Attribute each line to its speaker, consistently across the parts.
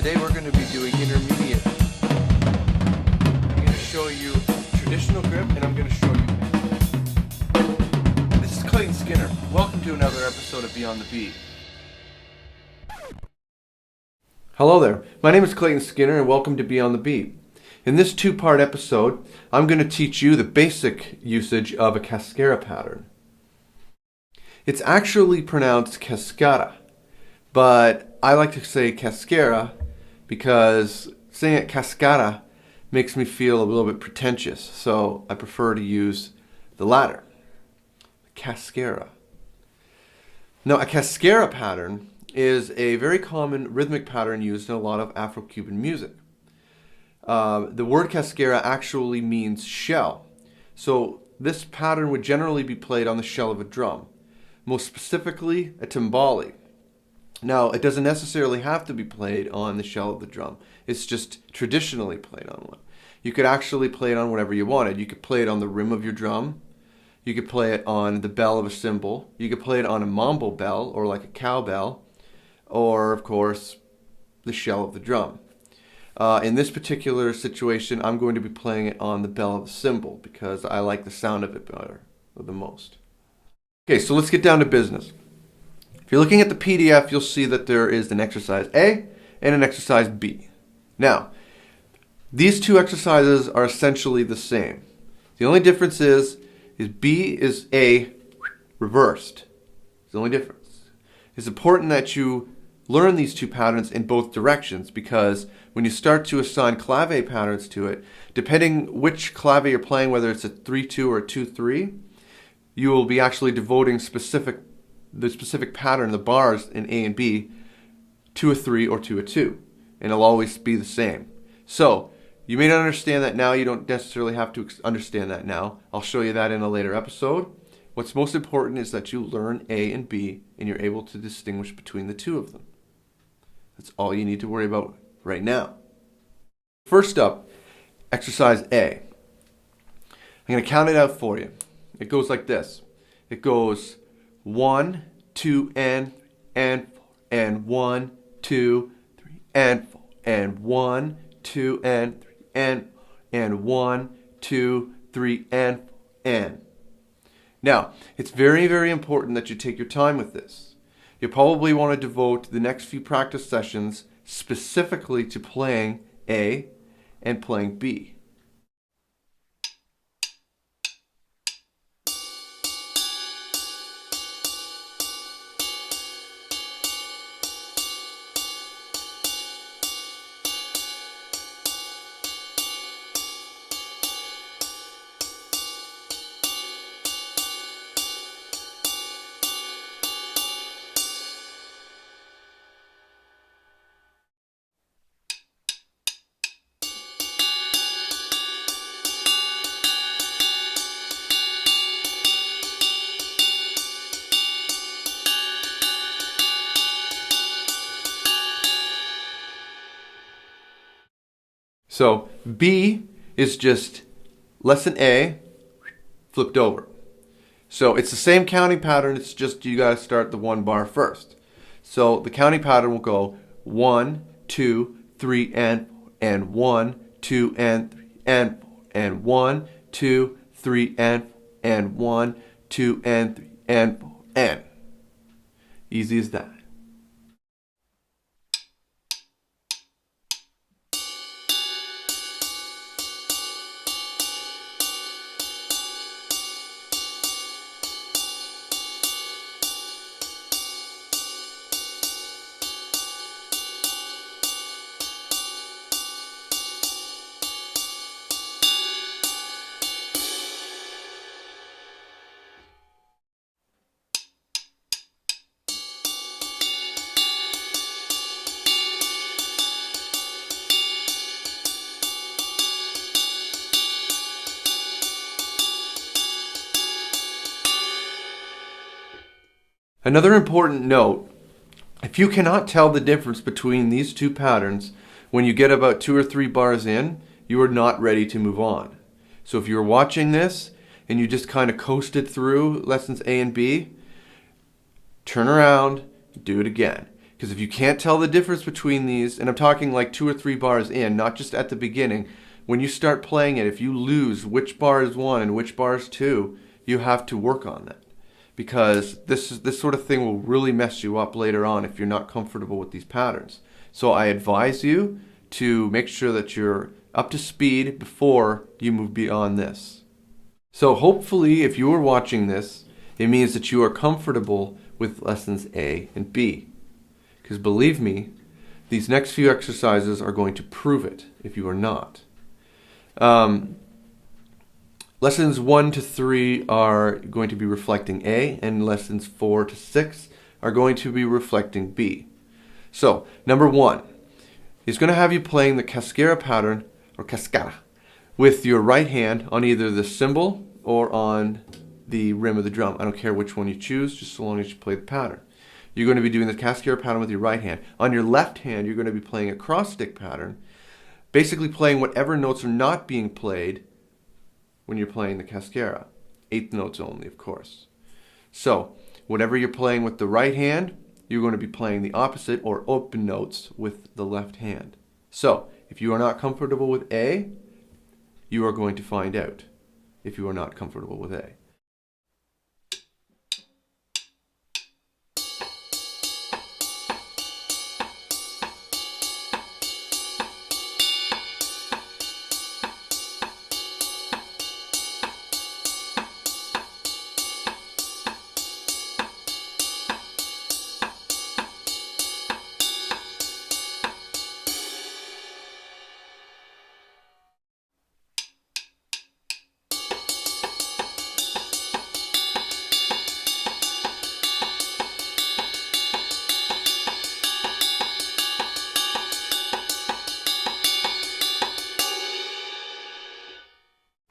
Speaker 1: Today we're going to be doing intermediate. I'm going to show you traditional grip and I'm going to show you. This is Clayton Skinner. Welcome to another episode of Beyond the Beat. Hello there. My name is Clayton Skinner and welcome to Beyond the Beat. In this two-part episode, I'm going to teach you the basic usage of a Cascara pattern. It's actually pronounced Cascara, but I like to say Cascara because saying it Cascara makes me feel a little bit pretentious, so I prefer to use the latter, Cascara. Now, a Cascara pattern is a very common rhythmic pattern used in a lot of Afro-Cuban music. The word Cascara actually means shell, so this pattern would generally be played on the shell of a drum, most specifically a timbale. Now, it doesn't necessarily have to be played on the shell of the drum. It's just traditionally played on one. You could actually play it on whatever you wanted. You could play it on the rim of your drum. You could play it on the bell of a cymbal. You could play it on a mambo bell or like a cowbell, or of course, the shell of the drum. In this particular situation, I'm going to be playing it on the bell of a cymbal because I like the sound of it better, or the most. Okay, so let's get down to business. If you're looking at the PDF, you'll see that there is an exercise A and an exercise B. Now, these two exercises are essentially the same. The only difference is B is A reversed. It's the only difference. It's important that you learn these two patterns in both directions because when you start to assign clave patterns to it, depending which clave you're playing, whether it's a 3-2 or a 2-3, you will be actually devoting the specific pattern, the bars in A and B, to a 3 or to a 2. And it'll always be the same. So, you may not understand that now. You don't necessarily have to understand that now. I'll show you that in a later episode. What's most important is that you learn A and B and you're able to distinguish between the two of them. That's all you need to worry about right now. First up, exercise A. I'm going to count it out for you. It goes like this. It goes 1, 2, and 1, 2, 3, and 4, and 1, 2, and 3, and 1, 2, 3, and 4, and. Now, it's very, very important that you take your time with this. You'll probably want to devote the next few practice sessions specifically to playing A and playing B. So B is just lesson A flipped over. So it's the same counting pattern, it's just you got to start the one bar first. So the counting pattern will go 1, 2, 3, and 1, 2, and 3, and 4, and 1, 2, 3, and 1, 2, and 3, and 4, and. Easy as that. Another important note, if you cannot tell the difference between these two patterns when you get about 2 or 3 bars in, you are not ready to move on. So if you're watching this and you just kind of coasted through lessons A and B, turn around, do it again. Because if you can't tell the difference between these, and I'm talking like 2 or 3 bars in, not just at the beginning, when you start playing it, if you lose which bar is 1 and which bar is 2, you have to work on that. Because this sort of thing will really mess you up later on if you're not comfortable with these patterns. So I advise you to make sure that you're up to speed before you move beyond this. So hopefully, if you are watching this, it means that you are comfortable with lessons A and B. Because believe me, these next few exercises are going to prove it if you are not. Lessons 1 to 3 are going to be reflecting A, and lessons 4 to 6 are going to be reflecting B. So, number 1, he's going to have you playing the Cascara pattern, or Cascara, with your right hand on either the cymbal or on the rim of the drum. I don't care which one you choose, just so long as you play the pattern. You're going to be doing the Cascara pattern with your right hand. On your left hand, you're going to be playing a cross stick pattern, basically playing whatever notes are not being played when you're playing the Cascara. 8th notes only, of course. So, whatever you're playing with the right hand, you're going to be playing the opposite or open notes with the left hand. So, if you are not comfortable with A, you are going to find out if you are not comfortable with A.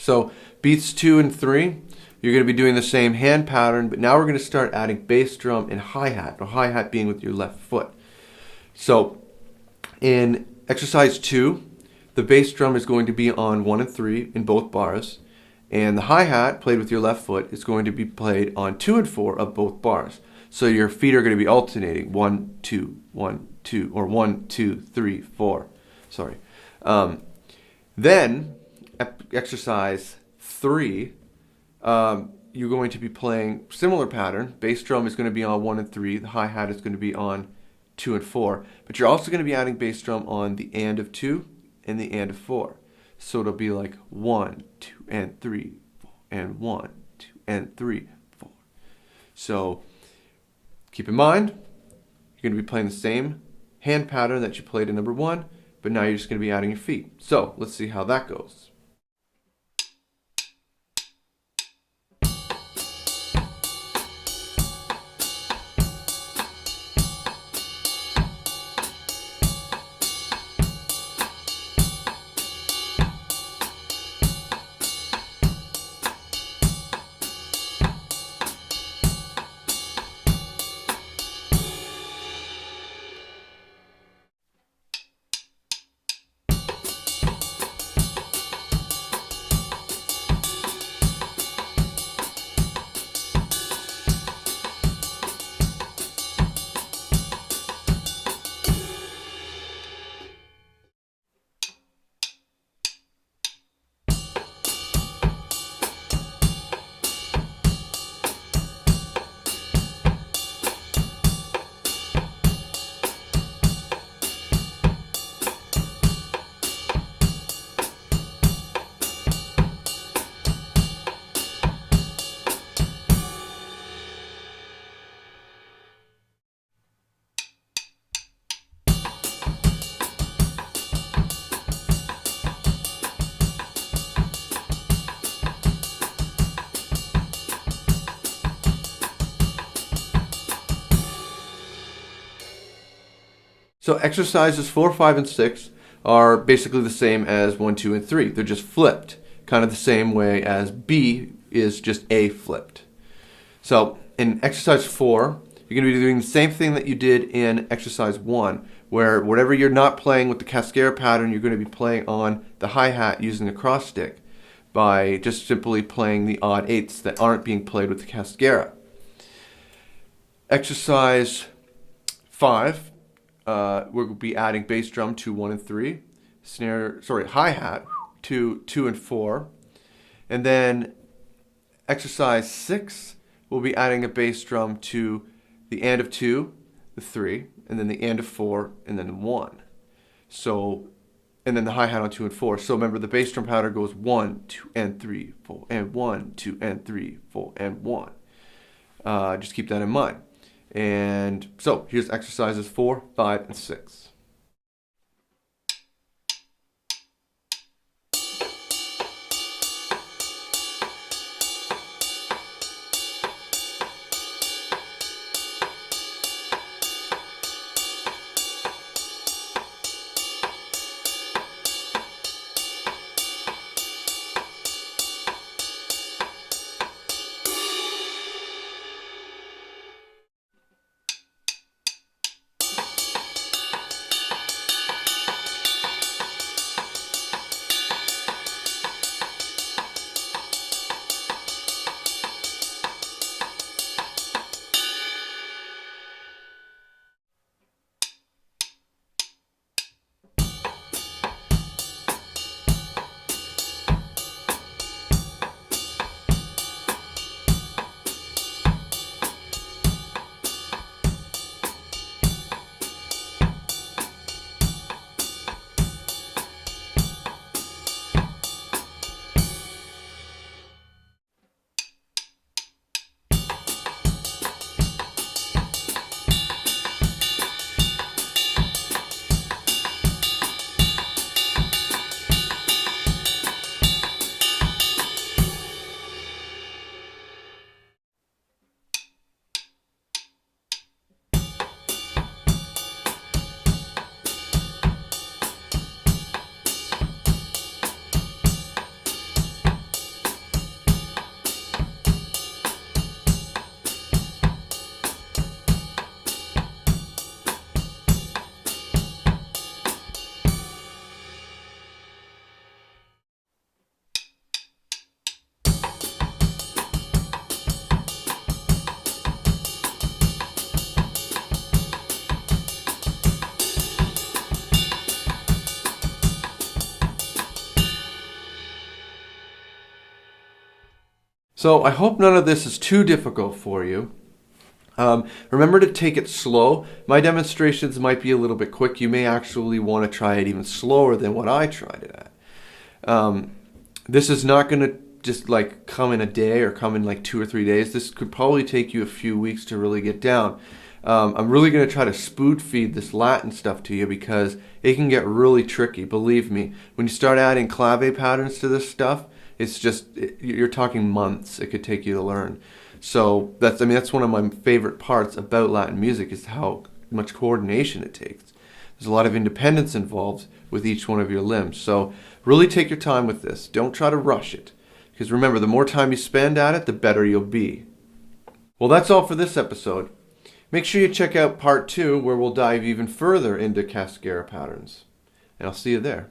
Speaker 1: So beats 2 and 3, you're going to be doing the same hand pattern, but now we're going to start adding bass drum and hi-hat, or hi-hat being with your left foot. So in exercise 2, the bass drum is going to be on 1 and 3 in both bars, and the hi-hat played with your left foot is going to be played on 2 and 4 of both bars. So your feet are going to be alternating 1, 2, 1, 2, or 1, 2, 3, 4. Sorry. Then exercise 3, you're going to be playing similar pattern. Bass drum is going to be on 1 and 3. The hi-hat is going to be on 2 and 4. But you're also going to be adding bass drum on the and of 2 and the and of 4. So it'll be like 1, 2, and 3, 4, and 1, 2, and 3, 4. So keep in mind, you're going to be playing the same hand pattern that you played in number 1, but now you're just going to be adding your feet. So let's see how that goes. So exercises 4, 5, and 6 are basically the same as 1, 2, and 3. They're just flipped, kind of the same way as B is just A flipped. So in exercise 4, you're going to be doing the same thing that you did in exercise 1, where whatever you're not playing with the Cascara pattern, you're going to be playing on the hi-hat using the cross stick by just simply playing the odd eighths that aren't being played with the Cascara. Exercise 5 we'll be adding bass drum 2, 1, and 3, hi-hat 2, 2, and 4, and then exercise 6, we'll be adding a bass drum to the and of 2, the 3, and then the and of 4, and then the 1. So, and then the hi-hat on 2 and 4. So remember, the bass drum pattern goes 1, 2, and 3, 4, and 1, 2, and 3, 4, and 1. Just keep that in mind. And so here's exercises 4, 5, and 6. So I hope none of this is too difficult for you. Remember to take it slow. My demonstrations might be a little bit quick. You may actually want to try it even slower than what I tried it at. This is not going to just like come in a day or come in like 2 or 3 days. This could probably take you a few weeks to really get down. I'm really going to try to spoon feed this Latin stuff to you because it can get really tricky. Believe me, when you start adding clave patterns to this stuff, you're talking months it could take you to learn. So that's one of my favorite parts about Latin music is how much coordination it takes. There's a lot of independence involved with each one of your limbs. So really take your time with this. Don't try to rush it. Because remember, the more time you spend at it, the better you'll be. Well, that's all for this episode. Make sure you check out part 2 where we'll dive even further into Cascara patterns. And I'll see you there.